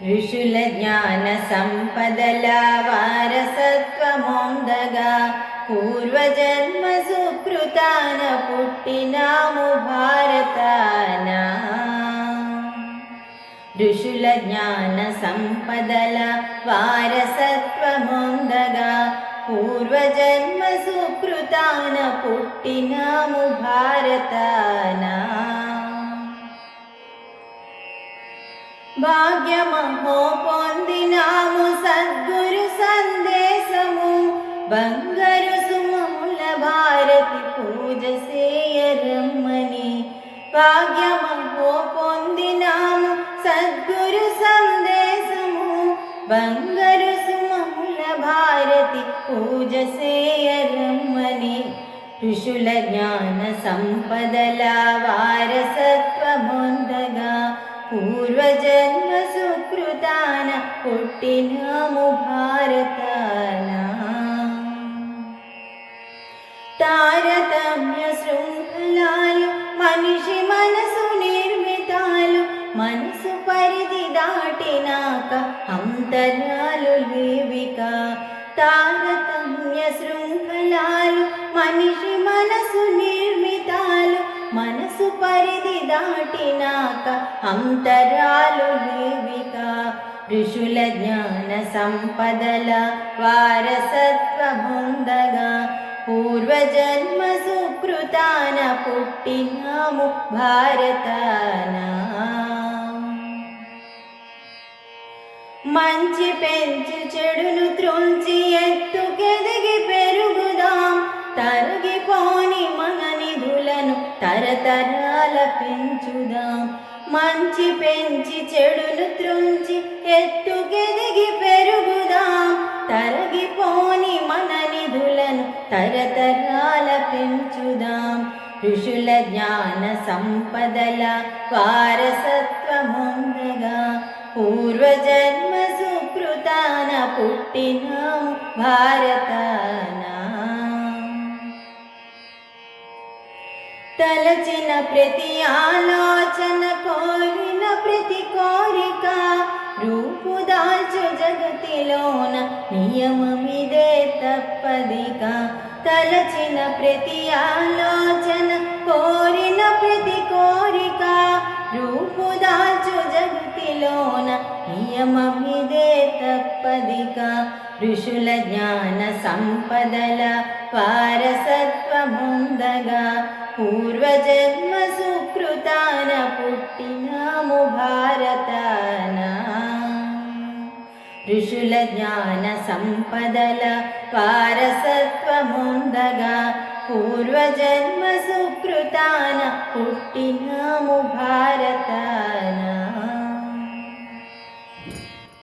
ఋషుల జ్ఞాన సంపదల వారసత్వమొందగా పూర్వజన్మ సుకృతాన పుట్టినాము భారతాన. ఋషుల జ్ఞాన సంపదల వారసత్వమొందగా పూర్వజన్మ సుకృతాన పుట్టినాము భారతాన. భాగ్యమహో పొందినాము సద్గురు సందేశము బంగారు సుమముల భారతి పూజ సేయరమ్మని. భాగ్యమహో పొందినాము సద్గురు సందేశము బంగారు సుమముల భారతి పూజ సేయరమ్మని. ఋషుల జ్ఞాన సంపదల వారసత్వమొందగా పూర్వజన్మ సుకృతాన పుట్టినాము భారతాన. తారతమ్య శృంఖలాలు మనిషి మనసు నిర్మితాలు మనసు పరిధి దాటినాక అంతరాలు లేవిక. తారతమ్య శృంఖలాలు మనిషి మనసు నిర్మితాలు మనసు పరిధి దాటినాక అంతరాలు లేవిక. ఋషుల జ్ఞాన సంపదల వారసత్వమొందగా పూర్వజన్మ సుకృతాన పుట్టినాము భారతాన. మంచి పెంచి చెడును త్రుంచి ఎత్తుకెదిగి పెరుగుదాం. తరగిపోని మన నిధులను తరతరాల పెంచుదాం. మంచి పెంచి చెడును త్రుంచి ఎత్తుకెదిగి పెరుగుదాం. తరగిపోని మన నిధులను తరతరాల పెంచుదాం. ఋషుల జ్ఞాన సంపదల వారసత్వమొందగా పూర్వజన్మ సుకృతాన పుట్టినాము భారతాన. తలచిన ప్రతి ఆలోచన కోరిన ప్రతి కోరిక రూపుదాల్చు జగతిలోన నియమమిదే తప్పదిక. తలచిన ప్రతి ఆలోచన కోరిన ప్రతి కోరిక రూపుదాల్చు జగతిలోన నియమమిదే తప్పదిక. ఋషుల జ్ఞాన సంపదల వారసత్వమొందగా పూర్వజన్మ సుకృతాన పుట్టినాము భారతాన. ఋషుల జ్ఞాన సంపదల వారసత్వమొందగా పూర్వజన్మ సుకృతాన పుట్టినాము భారతాన.